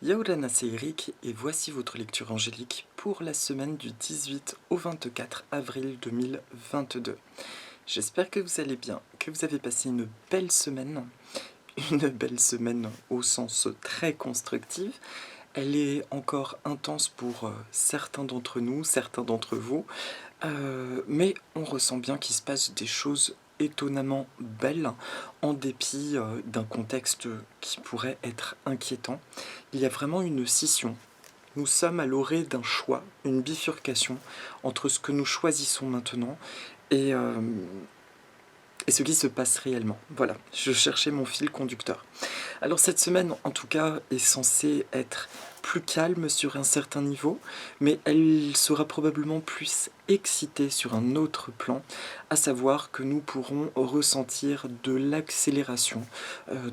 Yaoulana, c'est Eric et voici votre lecture angélique pour la semaine du 18 au 24 avril 2022. J'espère que vous allez bien, que vous avez passé une belle semaine au sens très constructif. Elle est encore intense pour certains d'entre nous, certains d'entre vous, mais on ressent bien qu'il se passe des choses étonnamment belles en dépit d'un contexte qui pourrait être inquiétant. Il y a vraiment une scission. Nous sommes à l'orée d'un choix, une bifurcation entre ce que nous choisissons maintenant et, euh, et ce qui se passe réellement. Voilà, je cherchais mon fil conducteur. Alors cette semaine, en tout cas, est censée être plus calme sur un certain niveau, mais elle sera probablement plus excitée sur un autre plan, à savoir que nous pourrons ressentir de l'accélération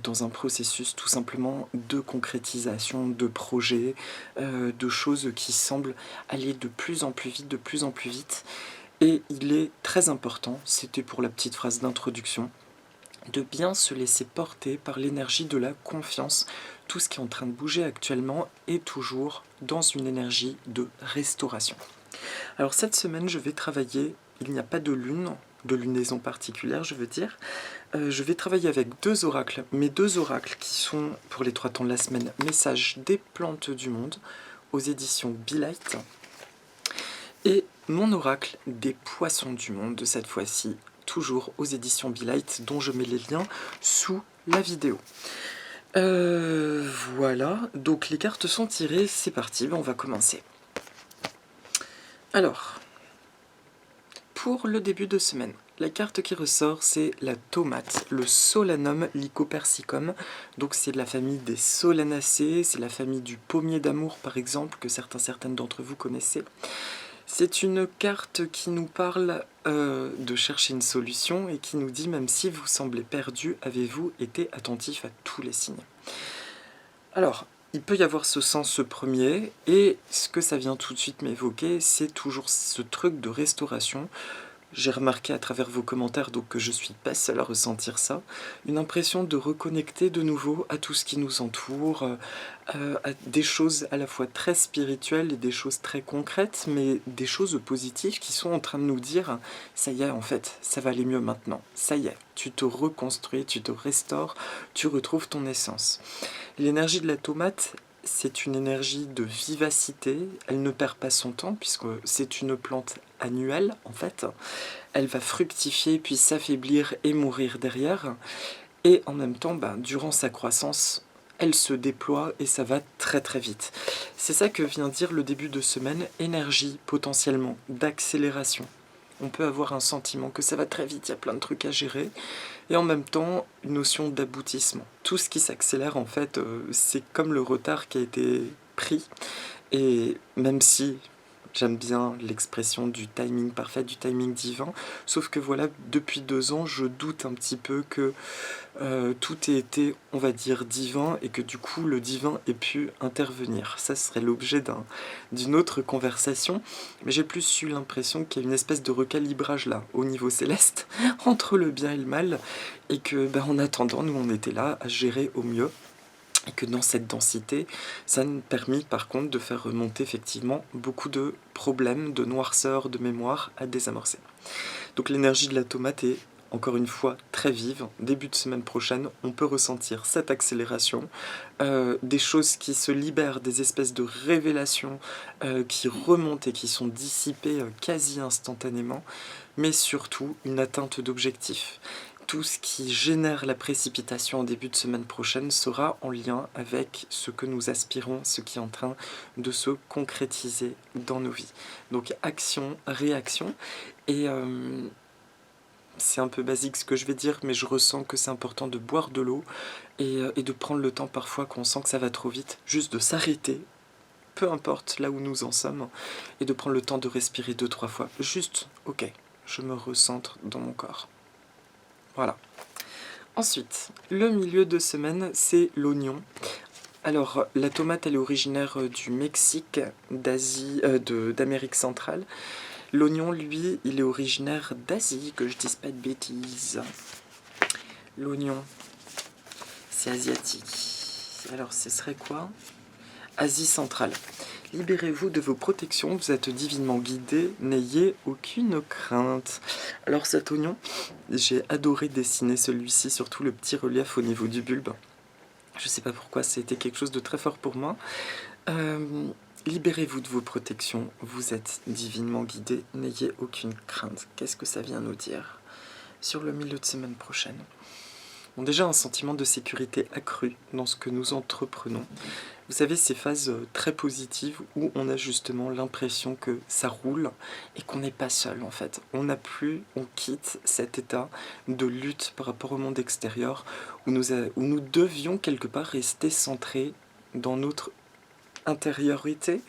dans un processus tout simplement de concrétisation de projets, de choses qui semblent aller de plus en plus vite, de plus en plus vite. Et il est très important, c'était pour la petite phrase d'introduction, de bien se laisser porter par l'énergie de la confiance. Tout ce qui est en train de bouger actuellement est toujours dans une énergie de restauration. Alors cette semaine, je vais travailler, il n'y a pas de lune, de lunaison particulière, je veux dire. Je vais travailler avec deux oracles, mes deux oracles qui sont, pour les 3 temps de la semaine, Messages des plantes du monde, aux éditions Be Light, et mon oracle des poissons du monde, cette fois-ci, toujours aux éditions Be Light, dont je mets les liens sous la vidéo. Voilà, donc les cartes sont tirées, c'est parti, on va commencer. Alors, pour le début de semaine, la carte qui ressort, c'est la tomate, le Solanum lycopersicum. Donc c'est de la famille des Solanacées, c'est la famille du pommier d'amour par exemple, que certaines d'entre vous connaissez. C'est une carte qui nous parle de chercher une solution et qui nous dit, même si vous semblez perdu, avez-vous été attentif à tous les signes? Alors, il peut y avoir ce sens premier, et ce que ça vient tout de suite m'évoquer, c'est toujours ce truc de restauration. J'ai remarqué à travers vos commentaires, donc que je suis pas seul à ressentir ça, une impression de reconnecter de nouveau à tout ce qui nous entoure, à des choses à la fois très spirituelles et des choses très concrètes, mais des choses positives qui sont en train de nous dire « ça y est, en fait, ça va aller mieux maintenant, ça y est, tu te reconstruis, tu te restaures, tu retrouves ton essence ». L'énergie de la tomate, c'est une énergie de vivacité, elle ne perd pas son temps puisque c'est une plante annuelle en fait. Elle va fructifier puis s'affaiblir et mourir derrière. Et en même temps, durant sa croissance, elle se déploie et ça va très très vite. C'est ça que vient dire le début de semaine, énergie potentiellement d'accélération. On peut avoir un sentiment que ça va très vite, il y a plein de trucs à gérer, et en même temps une notion d'aboutissement. Tout ce qui s'accélère en fait, c'est comme le retard qui a été pris, et même si j'aime bien l'expression du timing parfait, du timing divin, sauf que voilà, depuis 2 ans, je doute un petit peu que tout ait été, on va dire, divin, et que du coup le divin ait pu intervenir. Ça serait l'objet d'une autre conversation, mais j'ai plus eu l'impression qu'il y a une espèce de recalibrage là, au niveau céleste, entre le bien et le mal, et que en attendant, nous on était là à gérer au mieux. Et que dans cette densité, ça nous permet par contre de faire remonter effectivement beaucoup de problèmes, de noirceur, de mémoire à désamorcer. Donc l'énergie de la tomate est encore une fois très vive. Début de semaine prochaine, on peut ressentir cette accélération, des choses qui se libèrent, des espèces de révélations qui remontent et qui sont dissipées quasi instantanément, mais surtout une atteinte d'objectifs. Tout ce qui génère la précipitation en début de semaine prochaine sera en lien avec ce que nous aspirons, ce qui est en train de se concrétiser dans nos vies. Donc action, réaction, et c'est un peu basique ce que je vais dire, mais je ressens que c'est important de boire de l'eau et de prendre le temps parfois quand on sent que ça va trop vite, juste de s'arrêter, peu importe là où nous en sommes, et de prendre le temps de respirer 2-3 fois. Juste, ok, je me recentre dans mon corps. Voilà. Ensuite, le milieu de semaine, c'est l'oignon. Alors, la tomate, elle est originaire du Mexique, d'Amérique centrale. L'oignon, lui, il est originaire d'Asie, que je dise pas de bêtises. L'oignon, c'est asiatique. Alors, ce serait quoi? Asie centrale. Libérez-vous de vos protections, vous êtes divinement guidé, n'ayez aucune crainte. Alors cet oignon, j'ai adoré dessiner celui-ci, surtout le petit relief au niveau du bulbe. Je sais pas pourquoi, c'était quelque chose de très fort pour moi. Libérez-vous de vos protections, vous êtes divinement guidé, n'ayez aucune crainte. Qu'est-ce que ça vient nous dire sur le milieu de semaine prochaine? Bon, déjà un sentiment de sécurité accru dans ce que nous entreprenons. Vous savez, ces phases très positives où on a justement l'impression que ça roule et qu'on n'est pas seul en fait. On quitte cet état de lutte par rapport au monde extérieur où nous devions quelque part rester centrés dans notre intériorité,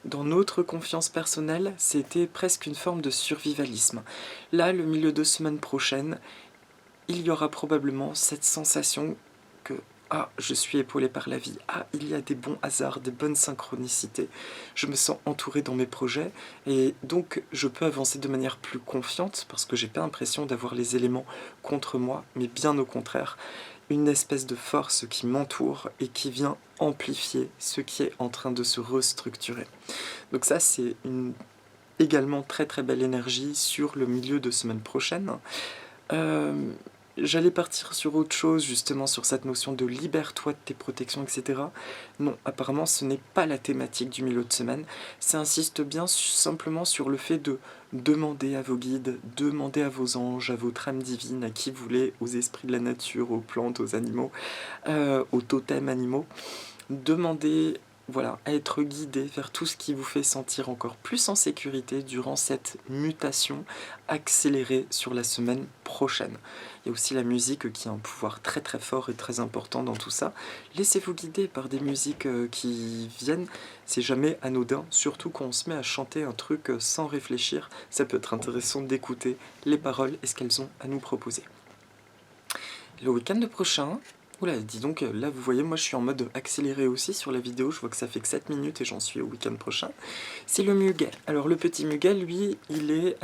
dans notre confiance personnelle. C'était presque une forme de survivalisme. Là, le milieu de semaine prochaine, il y aura probablement cette sensation que ah, je suis épaulé par la vie. Ah, il y a des bons hasards, des bonnes synchronicités. Je me sens entouré dans mes projets et donc je peux avancer de manière plus confiante parce que j'ai pas l'impression d'avoir les éléments contre moi, mais bien au contraire, une espèce de force qui m'entoure et qui vient amplifier ce qui est en train de se restructurer. Donc ça, c'est une également très très belle énergie sur le milieu de semaine prochaine. J'allais partir sur autre chose, justement sur cette notion de libère-toi de tes protections, etc. Non, apparemment ce n'est pas la thématique du milieu de semaine. Ça insiste bien simplement sur le fait de demander à vos guides, demander à vos anges, à votre âme divine, à qui vous voulez, aux esprits de la nature, aux plantes, aux animaux, aux totems animaux. Demandez voilà, à être guidé vers tout ce qui vous fait sentir encore plus en sécurité durant cette mutation accélérée sur la semaine prochaine. Il y a aussi la musique qui a un pouvoir très très fort et très important dans tout ça. Laissez-vous guider par des musiques qui viennent, c'est jamais anodin, surtout quand on se met à chanter un truc sans réfléchir. Ça peut être intéressant d'écouter les paroles et ce qu'elles ont à nous proposer. Le week-end prochain, oula, dis donc, là vous voyez, moi je suis en mode accéléré aussi sur la vidéo, je vois que ça fait que 7 minutes et j'en suis au week-end prochain. C'est le muguet. Alors le petit muguet, lui, il est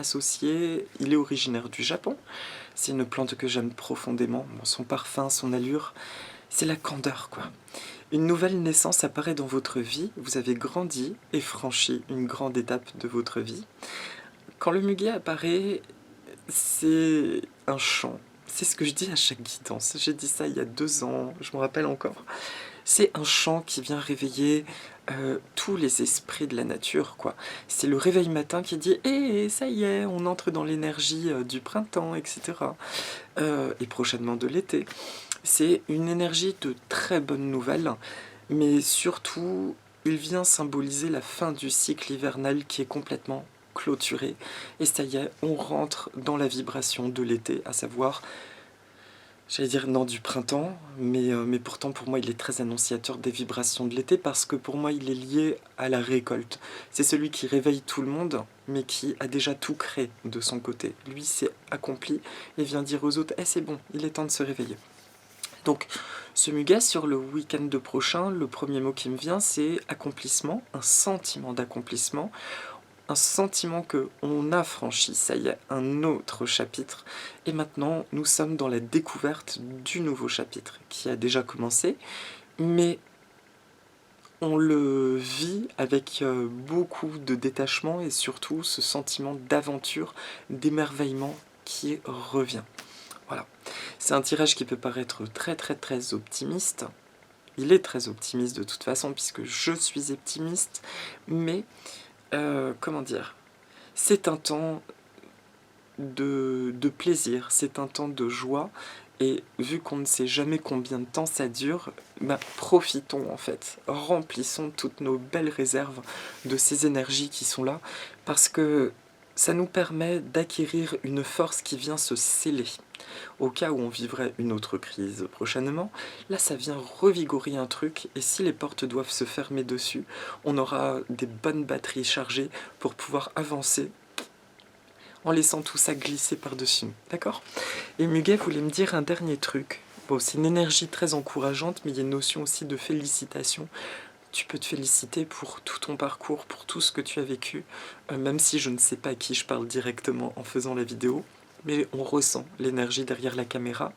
originaire du Japon. C'est une plante que j'aime profondément, bon, son parfum, son allure, c'est la candeur quoi. Une nouvelle naissance apparaît dans votre vie, vous avez grandi et franchi une grande étape de votre vie. Quand le muguet apparaît, c'est un chant. C'est ce que je dis à chaque guidance. J'ai dit ça il y a 2 ans, je me rappelle encore. C'est un chant qui vient réveiller tous les esprits de la nature, quoi. C'est le réveil matin qui dit « ça y est, on entre dans l'énergie du printemps, etc. » Et prochainement de l'été. C'est une énergie de très bonnes nouvelles, mais surtout, il vient symboliser la fin du cycle hivernal qui est complètement clôturé. Et ça y est, on rentre dans la vibration de l'été, à savoir, j'allais dire non du printemps, mais pourtant pour moi il est très annonciateur des vibrations de l'été parce que pour moi il est lié à la récolte. C'est celui qui réveille tout le monde, mais qui a déjà tout créé de son côté. Lui c'est accompli et vient dire aux autres « c'est bon, il est temps de se réveiller ». Donc ce muguet sur le week-end prochain, le premier mot qui me vient c'est accomplissement, un sentiment d'accomplissement. Un sentiment qu'on a franchi, ça y est, un autre chapitre. Et maintenant, nous sommes dans la découverte du nouveau chapitre, qui a déjà commencé, mais on le vit avec beaucoup de détachement et surtout ce sentiment d'aventure, d'émerveillement qui revient. Voilà. C'est un tirage qui peut paraître très très très optimiste. Il est très optimiste de toute façon, puisque je suis optimiste, mais... comment dire, c'est un temps de plaisir, c'est un temps de joie, et vu qu'on ne sait jamais combien de temps ça dure, profitons en fait, remplissons toutes nos belles réserves de ces énergies qui sont là, parce que ça nous permet d'acquérir une force qui vient se sceller. Au cas où on vivrait une autre crise prochainement, là ça vient revigorer un truc et si les portes doivent se fermer dessus, on aura des bonnes batteries chargées pour pouvoir avancer en laissant tout ça glisser par-dessus. D'accord? Et Muguet voulait me dire un dernier truc. Bon, c'est une énergie très encourageante, mais il y a une notion aussi de félicitation. Tu peux te féliciter pour tout ton parcours, pour tout ce que tu as vécu, même si je ne sais pas à qui je parle directement en faisant la vidéo. Mais on ressent l'énergie derrière la caméra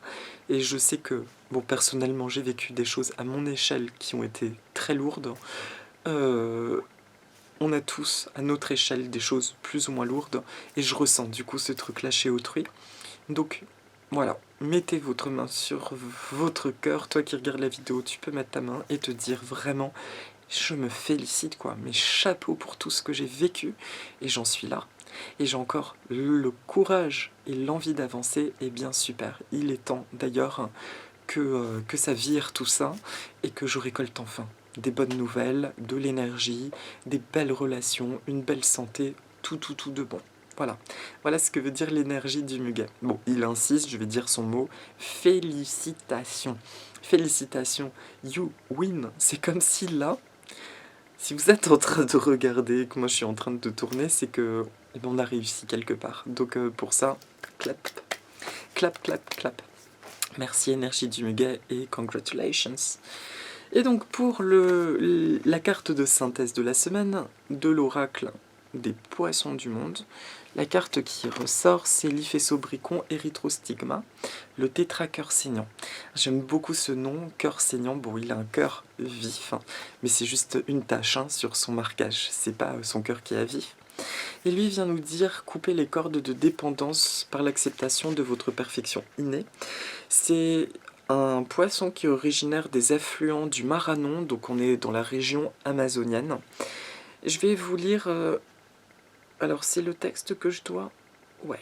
et je sais que, bon, personnellement j'ai vécu des choses à mon échelle qui ont été très lourdes, on a tous, à notre échelle, des choses plus ou moins lourdes, et je ressens du coup ce truc-là chez autrui. Donc voilà, mettez votre main sur votre cœur. Toi qui regardes la vidéo, tu peux mettre ta main et te dire vraiment, je me félicite quoi, mes chapeaux pour tout ce que j'ai vécu, et j'en suis là. Et j'ai encore le courage et l'envie d'avancer, et bien super. Il est temps d'ailleurs que ça vire tout ça, et que je récolte enfin des bonnes nouvelles, de l'énergie, des belles relations, une belle santé, tout de bon. Voilà, voilà ce que veut dire l'énergie du muguet. Bon, il insiste, je vais dire son mot. Félicitations. Félicitations, you win. C'est comme si là, si vous êtes en train de regarder, que moi je suis en train de tourner, c'est que eh ben, on a réussi quelque part. Donc pour ça, clap, clap, clap, clap. Merci énergie du muguet et congratulations. Et donc pour la carte de synthèse de la semaine, de l'oracle des poissons du monde, la carte qui ressort, c'est l'Iphésobricon érythrostigma, le tétracœur saignant. J'aime beaucoup ce nom, cœur saignant. Bon, il a un cœur vif, hein, mais c'est juste une tache sur son marquage, c'est pas son cœur qui est vif. Et lui vient nous dire couper les cordes de dépendance par l'acceptation de votre perfection innée. C'est un poisson qui est originaire des affluents du Maranon, donc on est dans la région amazonienne. Je vais vous lire... alors c'est le texte que je dois... Ouais.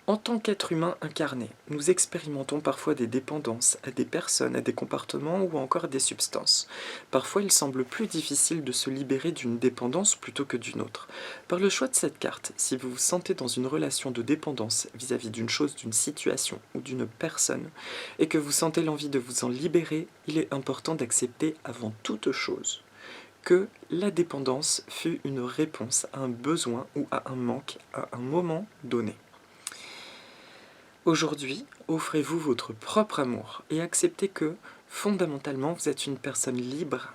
En tant qu'être humain incarné, nous expérimentons parfois des dépendances à des personnes, à des comportements ou encore à des substances. Parfois, il semble plus difficile de se libérer d'une dépendance plutôt que d'une autre. Par le choix de cette carte, si vous vous sentez dans une relation de dépendance vis-à-vis d'une chose, d'une situation ou d'une personne, et que vous sentez l'envie de vous en libérer, il est important d'accepter avant toute chose que la dépendance fut une réponse à un besoin ou à un manque à un moment donné. Aujourd'hui, offrez-vous votre propre amour et acceptez que, fondamentalement, vous êtes une personne libre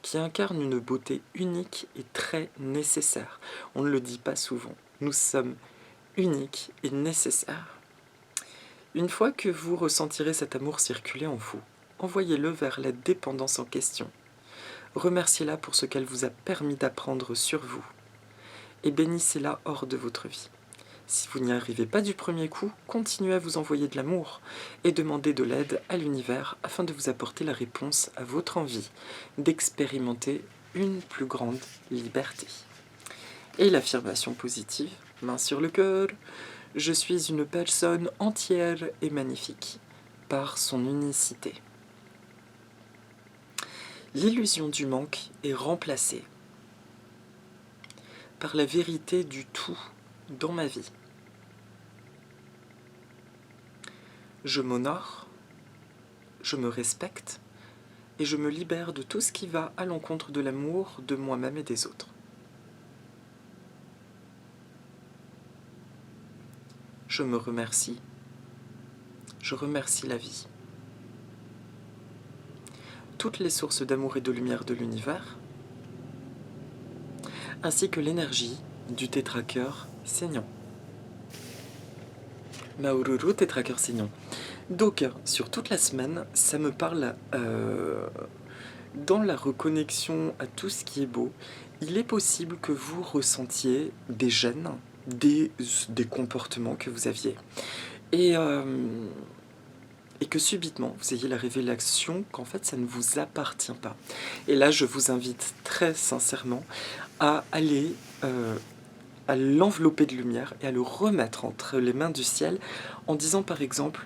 qui incarne une beauté unique et très nécessaire. On ne le dit pas souvent. Nous sommes uniques et nécessaires. Une fois que vous ressentirez cet amour circuler en vous, envoyez-le vers la dépendance en question. Remerciez-la pour ce qu'elle vous a permis d'apprendre sur vous et bénissez-la hors de votre vie. Si vous n'y arrivez pas du premier coup, continuez à vous envoyer de l'amour et demandez de l'aide à l'univers afin de vous apporter la réponse à votre envie d'expérimenter une plus grande liberté. Et l'affirmation positive, main sur le cœur, je suis une personne entière et magnifique par son unicité. L'illusion du manque est remplacée par la vérité du tout dans ma vie. Je m'honore, je me respecte et je me libère de tout ce qui va à l'encontre de l'amour de moi-même et des autres. Je me remercie, je remercie la vie. Toutes les sources d'amour et de lumière de l'univers, ainsi que l'énergie du tétracœur saignant. Maururu tétracœur saignant. Donc, sur toute la semaine, ça me parle dans la reconnexion à tout ce qui est beau. Il est possible que vous ressentiez des gènes, des comportements que vous aviez. Et que subitement, vous ayez la révélation qu'en fait, ça ne vous appartient pas. Et là, je vous invite très sincèrement à aller à l'envelopper de lumière et à le remettre entre les mains du ciel en disant par exemple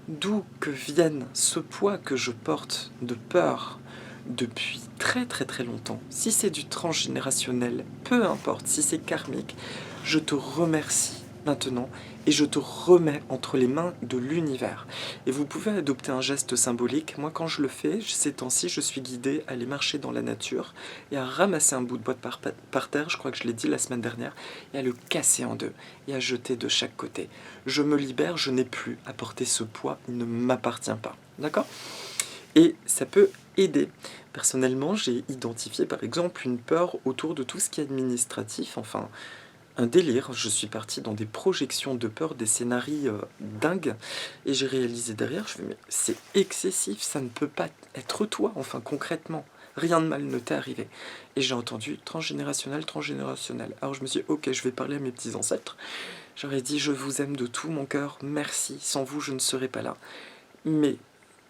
d'où que vienne ce poids que je porte de peur depuis très très très longtemps. Si c'est du transgénérationnel, peu importe, si c'est karmique, je te remercie maintenant et je te remets entre les mains de l'univers. Et vous pouvez adopter un geste symbolique. Moi, quand je le fais, ces temps-ci, je suis guidée à aller marcher dans la nature et à ramasser un bout de bois par terre, je crois que je l'ai dit la semaine dernière, et à le casser en deux et à jeter de chaque côté. Je me libère, je n'ai plus à porter ce poids, il ne m'appartient pas. D'accord ? Et ça peut aider. Personnellement, j'ai identifié par exemple une peur autour de tout ce qui est administratif, enfin un délire. Je suis partie dans des projections de peur, des scénarios dingues, et j'ai réalisé derrière, je fais mais c'est excessif, ça ne peut pas être toi, enfin concrètement. rien de mal ne t'est arrivé. Et j'ai entendu transgénérationnel, transgénérationnel. Alors je me suis dit, ok, je vais parler à mes petits ancêtres. J'aurais dit, je vous aime de tout mon cœur, merci, sans vous je ne serais pas là. Mais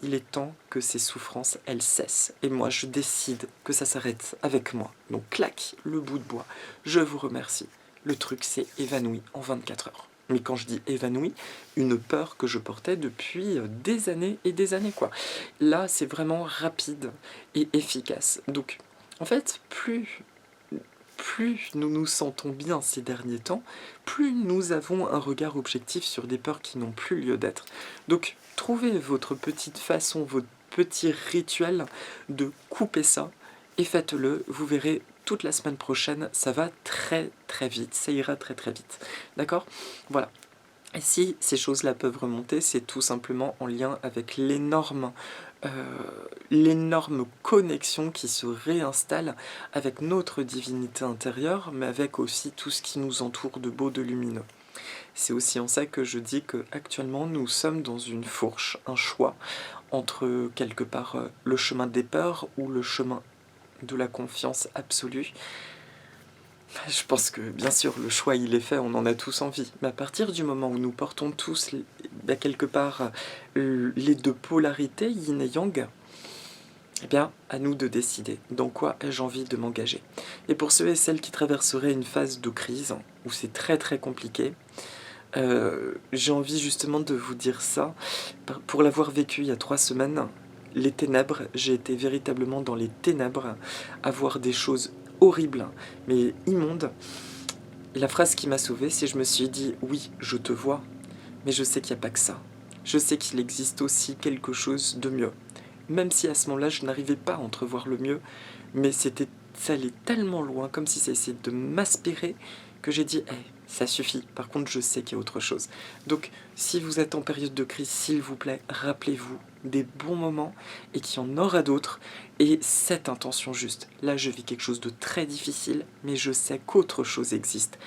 il est temps que ces souffrances, elles cessent. Et moi, je décide que ça s'arrête avec moi. Donc, clac, le bout de bois. Je vous remercie. Le truc s'est évanoui en 24 heures. Mais quand je dis évanoui, une peur que je portais depuis des années et des années, quoi. Là, c'est vraiment rapide et efficace. Donc, en fait, plus nous nous sentons bien ces derniers temps, plus nous avons un regard objectif sur des peurs qui n'ont plus lieu d'être. Donc, trouvez votre petite façon, votre petit rituel de couper ça et faites-le. Vous verrez, toute la semaine prochaine, ça va très très vite, ça ira très très vite. D'accord? Voilà. Et si ces choses-là peuvent remonter, c'est tout simplement en lien avec l'énorme connexion qui se réinstalle avec notre divinité intérieure, mais avec aussi tout ce qui nous entoure de beau, de lumineux. C'est aussi en ça que je dis que actuellement nous sommes dans une fourche, un choix entre quelque part le chemin des peurs ou le chemin de la confiance absolue. Je pense que, bien sûr, le choix, il est fait, on en a tous envie. Mais à partir du moment où nous portons tous, quelque part, les deux polarités, yin et yang, eh bien, à nous de décider dans quoi ai-je envie de m'engager. Et pour ceux et celles qui traverseraient une phase de crise, où c'est très très compliqué, j'ai envie justement de vous dire ça. Pour l'avoir vécu il y a 3 semaines, les ténèbres, j'ai été véritablement dans les ténèbres, à voir des choses horribles, mais immondes. Et la phrase qui m'a sauvé, c'est je me suis dit, oui, je te vois, mais je sais qu'il n'y a pas que ça. Je sais qu'il existe aussi quelque chose de mieux. Même si à ce moment-là, je n'arrivais pas à entrevoir le mieux, mais ça allait tellement loin, comme si ça essayait de m'aspirer, que j'ai dit, hey, ça suffit. Par contre, je sais qu'il y a autre chose. Donc, si vous êtes en période de crise, s'il vous plaît, rappelez-vous des bons moments et qu'il y en aura d'autres. Et cette intention juste. Là, je vis quelque chose de très difficile, mais je sais qu'autre chose existe.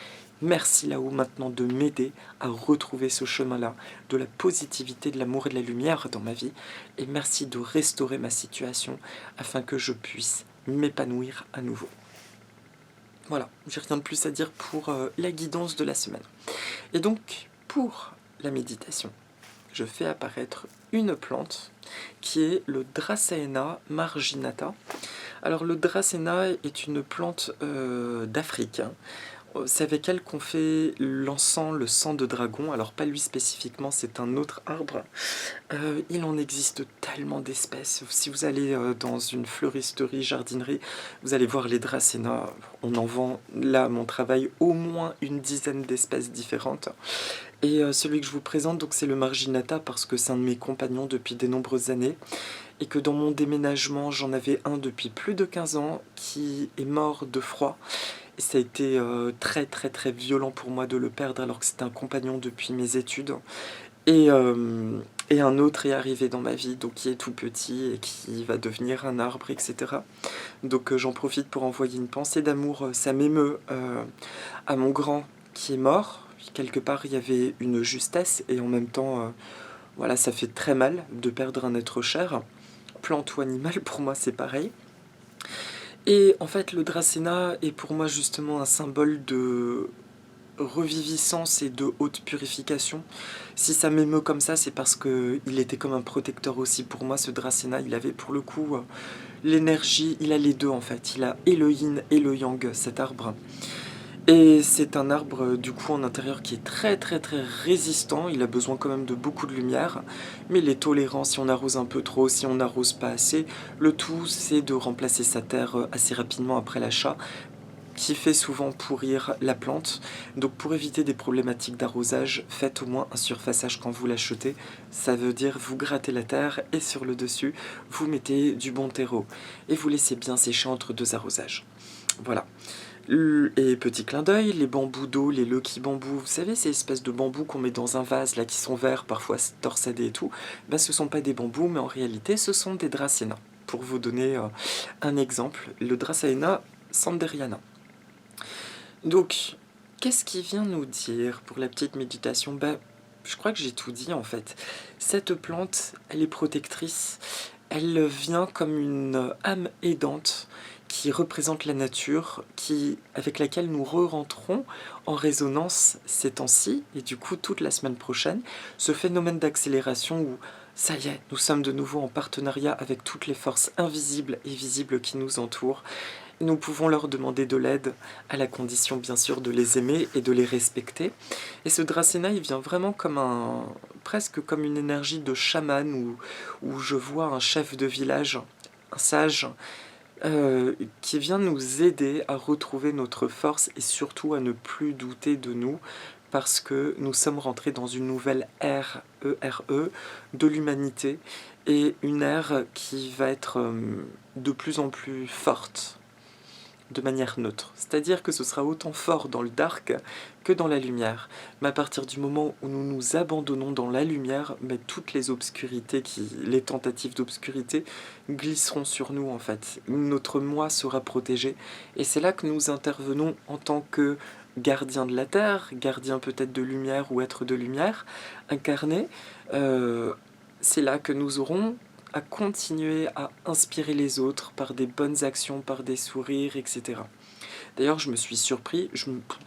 Merci là-haut maintenant de m'aider à retrouver ce chemin-là, de la positivité, de l'amour et de la lumière dans ma vie. Et merci de restaurer ma situation afin que je puisse m'épanouir à nouveau. Voilà, j'ai rien de plus à dire pour la guidance de la semaine. Et donc, pour la méditation, je fais apparaître une plante qui est le Dracaena marginata. Alors le Dracaena est une plante d'Afrique. C'est avec elle qu'on fait l'encens, le sang de dragon. Alors pas lui spécifiquement, c'est un autre arbre. Il en existe tellement d'espèces. Si vous allez dans une fleuristerie, jardinerie, vous allez voir les Dracaena. On en vend, là, à mon travail, au moins une dizaine d'espèces différentes. Et celui que je vous présente, donc, c'est le marginata parce que c'est un de mes compagnons depuis de nombreuses années. Et que dans mon déménagement, j'en avais un depuis plus de 15 ans qui est mort de froid. Et ça a été très très très violent pour moi de le perdre alors que c'était un compagnon depuis mes études. Et un autre est arrivé dans ma vie, donc qui est tout petit et qui va devenir un arbre, etc. Donc j'en profite pour envoyer une pensée d'amour. Ça m'émeut à mon grand qui est mort. Quelque part, il y avait une justesse et en même temps, voilà, ça fait très mal de perdre un être cher. Plante ou animal, pour moi, c'est pareil. Et en fait, le Dracaena est pour moi justement un symbole de reviviscence et de haute purification. Si ça m'émeut comme ça, c'est parce que il était comme un protecteur aussi pour moi, ce Dracaena. Il avait pour le coup l'énergie, il a les deux en fait. Il a et le yin et le yang, cet arbre. Et c'est un arbre du coup en intérieur qui est très très très résistant, il a besoin quand même de beaucoup de lumière, mais il est tolérant si on arrose un peu trop, si on n'arrose pas assez. Le tout c'est de remplacer sa terre assez rapidement après l'achat, qui fait souvent pourrir la plante. Donc pour éviter des problématiques d'arrosage, faites au moins un surfaçage quand vous l'achetez. Ça veut dire vous grattez la terre et sur le dessus, vous mettez du bon terreau. Et vous laissez bien sécher entre 2 arrosages. Voilà. Et petit clin d'œil, les bambous d'eau, les lucky bambous, vous savez ces espèces de bambous qu'on met dans un vase là qui sont verts, parfois torsadés et tout, ben ce sont pas des bambous mais en réalité ce sont des Dracaena. Pour vous donner un exemple, le Dracaena sanderiana. Donc, qu'est-ce qu'il vient nous dire pour la petite méditation? Ben, je crois que j'ai tout dit en fait. Cette plante, elle est protectrice, Elle vient comme une âme aidante qui représente la nature, avec laquelle nous re-rentrons en résonance ces temps-ci, et du coup toute la semaine prochaine, ce phénomène d'accélération où, ça y est, nous sommes de nouveau en partenariat avec toutes les forces invisibles et visibles qui nous entourent. Nous pouvons leur demander de l'aide, à la condition bien sûr de les aimer et de les respecter. Et ce Dracena, il vient vraiment presque comme une énergie de chaman, où je vois un chef de village, un sage, qui vient nous aider à retrouver notre force et surtout à ne plus douter de nous, parce que nous sommes rentrés dans une nouvelle ère, ERE, de l'humanité, et une ère qui va être de plus en plus forte, de manière neutre. C'est-à-dire que ce sera autant fort dans le dark que dans la lumière. Mais à partir du moment où nous nous abandonnons dans la lumière, mais toutes les obscurités, les tentatives d'obscurité glisseront sur nous en fait. Notre moi sera protégé. Et c'est là que nous intervenons en tant que gardiens de la Terre, gardiens peut-être de lumière ou être de lumière, incarnés. C'est là que nous aurons à continuer à inspirer les autres par des bonnes actions, par des sourires, etc. D'ailleurs, je me suis surpris,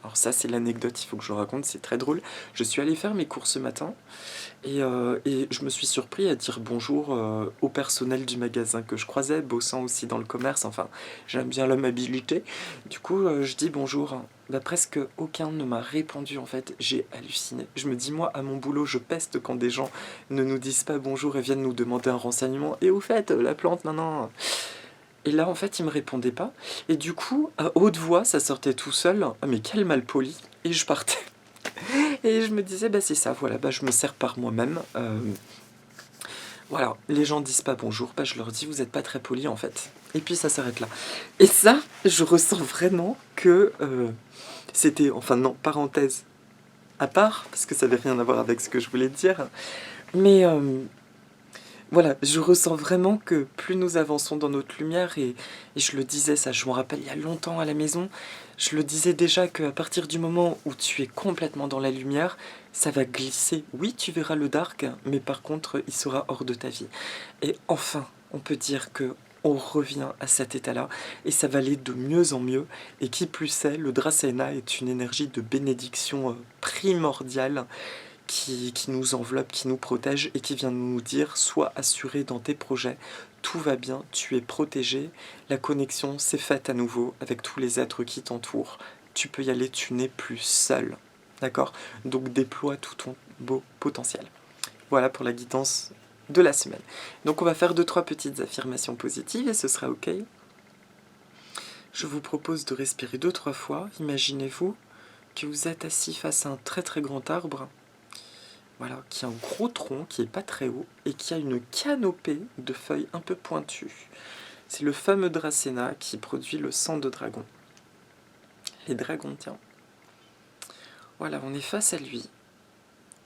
alors ça c'est l'anecdote, il faut que je le raconte, c'est très drôle. Je suis allé faire mes courses ce matin et je me suis surpris à dire bonjour au personnel du magasin que je croisais, bossant aussi dans le commerce, enfin j'aime bien l'amabilité. Du coup, je dis bonjour. Bah, presque aucun ne m'a répondu en fait, j'ai halluciné. Je me dis moi à mon boulot je peste quand des gens ne nous disent pas bonjour et viennent nous demander un renseignement. Et au fait, la plante, non. Et là en fait il me répondait pas. Et du coup, à haute voix, ça sortait tout seul. Ah mais quel malpoli. Et je partais. Et je me disais, bah c'est ça, voilà, bah je me sers par moi-même. Voilà, les gens disent pas bonjour, bah je leur dis, vous êtes pas très poli en fait. Et puis ça s'arrête là. Et ça, je ressens vraiment que c'était, enfin non, parenthèse à part, parce que ça n'avait rien à voir avec ce que je voulais dire. Mais voilà, je ressens vraiment que plus nous avançons dans notre lumière, et je le disais ça, je me rappelle il y a longtemps à la maison, je le disais déjà qu'à partir du moment où tu es complètement dans la lumière, ça va glisser. Oui, tu verras le dark, mais par contre, il sera hors de ta vie. Et enfin, on peut dire que on revient à cet état-là, et ça va aller de mieux en mieux. Et qui plus est, le Dracena est une énergie de bénédiction primordiale qui nous enveloppe, qui nous protège et qui vient nous dire: sois assuré dans tes projets, tout va bien, tu es protégé, la connexion s'est faite à nouveau avec tous les êtres qui t'entourent, tu peux y aller, tu n'es plus seul. D'accord? Donc déploie tout ton beau potentiel. Voilà pour la guidance de la semaine. Donc on va faire 2-3 petites affirmations positives et ce sera ok. Je vous propose de respirer 2-3 fois. Imaginez-vous que vous êtes assis face à un très très grand arbre. Voilà, qui a un gros tronc, qui est pas très haut, et qui a une canopée de feuilles un peu pointues. C'est le fameux Dracena qui produit le sang de dragon. Les dragons, tiens. Voilà, on est face à lui.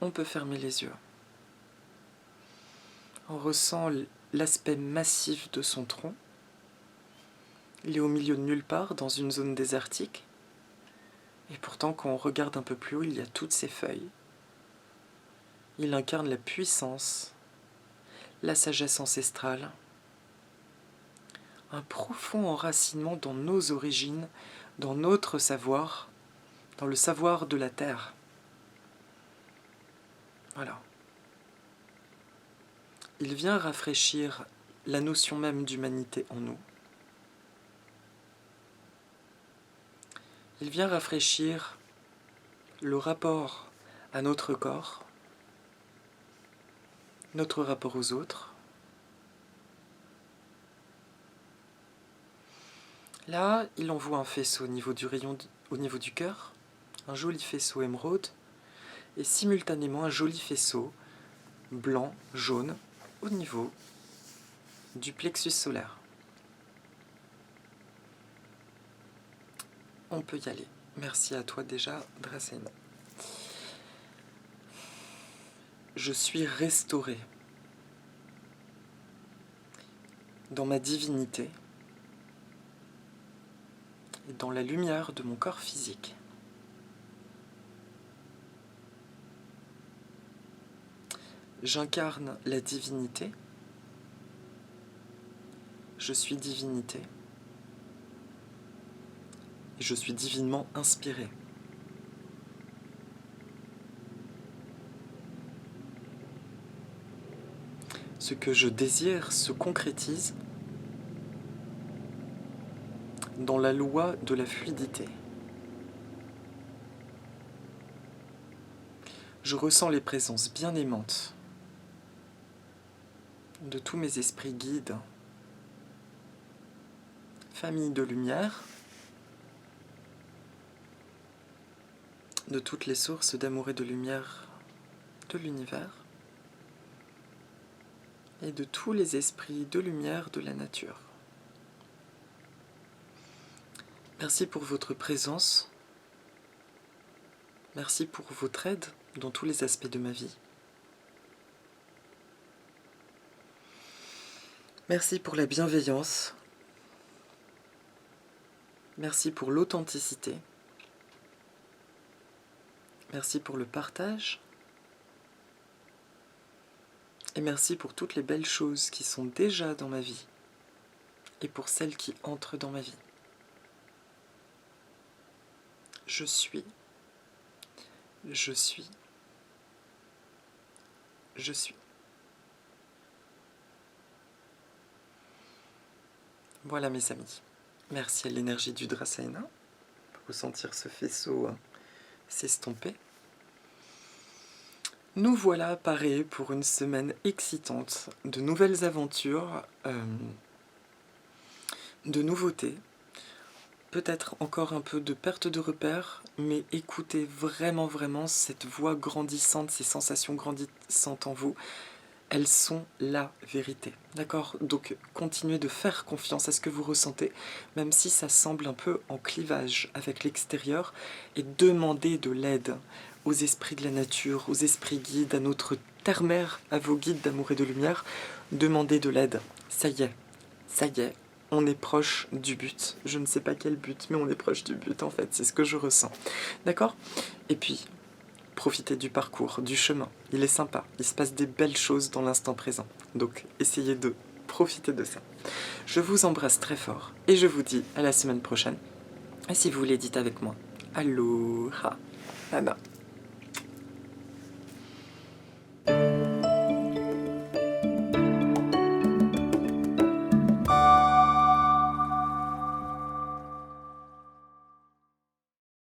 On peut fermer les yeux. On ressent l'aspect massif de son tronc. Il est au milieu de nulle part, dans une zone désertique. Et pourtant, quand on regarde un peu plus haut, il y a toutes ces feuilles. Il incarne la puissance, la sagesse ancestrale, un profond enracinement dans nos origines, dans notre savoir, dans le savoir de la Terre. Voilà. Il vient rafraîchir la notion même d'humanité en nous. Il vient rafraîchir le rapport à notre corps, notre rapport aux autres. Là, il envoie un faisceau au niveau du rayon, au niveau du cœur, un joli faisceau émeraude, et simultanément un joli faisceau blanc, jaune, au niveau du plexus solaire. On peut y aller. Merci à toi déjà, Dracena. Je suis restauré dans ma divinité et dans la lumière de mon corps physique. J'incarne la divinité Je suis divinité. Et je suis divinement inspiré. Ce que je désire se concrétise dans la loi de la fluidité. Je ressens les présences bien aimantes de tous mes esprits guides, famille de lumière, de toutes les sources d'amour et de lumière de l'univers, et de tous les esprits de lumière de la nature. Merci pour votre présence, merci pour votre aide dans tous les aspects de ma vie. Merci pour la bienveillance, merci pour l'authenticité, merci pour le partage, et merci pour toutes les belles choses qui sont déjà dans ma vie, et pour celles qui entrent dans ma vie. Je suis, je suis, je suis. Voilà mes amis, merci à l'énergie du Dracena pour ressentir ce faisceau s'estomper. Nous voilà parés pour une semaine excitante, de nouvelles aventures, de nouveautés, peut-être encore un peu de perte de repères, mais écoutez vraiment cette voix grandissante, ces sensations grandissantes en vous. Elles sont la vérité, d'accord? Donc continuez de faire confiance à ce que vous ressentez, même si ça semble un peu en clivage avec l'extérieur, et demandez de l'aide aux esprits de la nature, aux esprits guides, à notre terre-mère, à vos guides d'amour et de lumière. Demandez de l'aide. Ça y est, on est proche du but. Je ne sais pas quel but, mais on est proche du but en fait, c'est ce que je ressens. D'accord? Et puis, profitez du parcours, du chemin. Il est sympa, il se passe des belles choses dans l'instant présent. Donc, essayez de profiter de ça. Je vous embrasse très fort et je vous dis à la semaine prochaine. Et si vous voulez, dites avec moi. Aloha, Nana.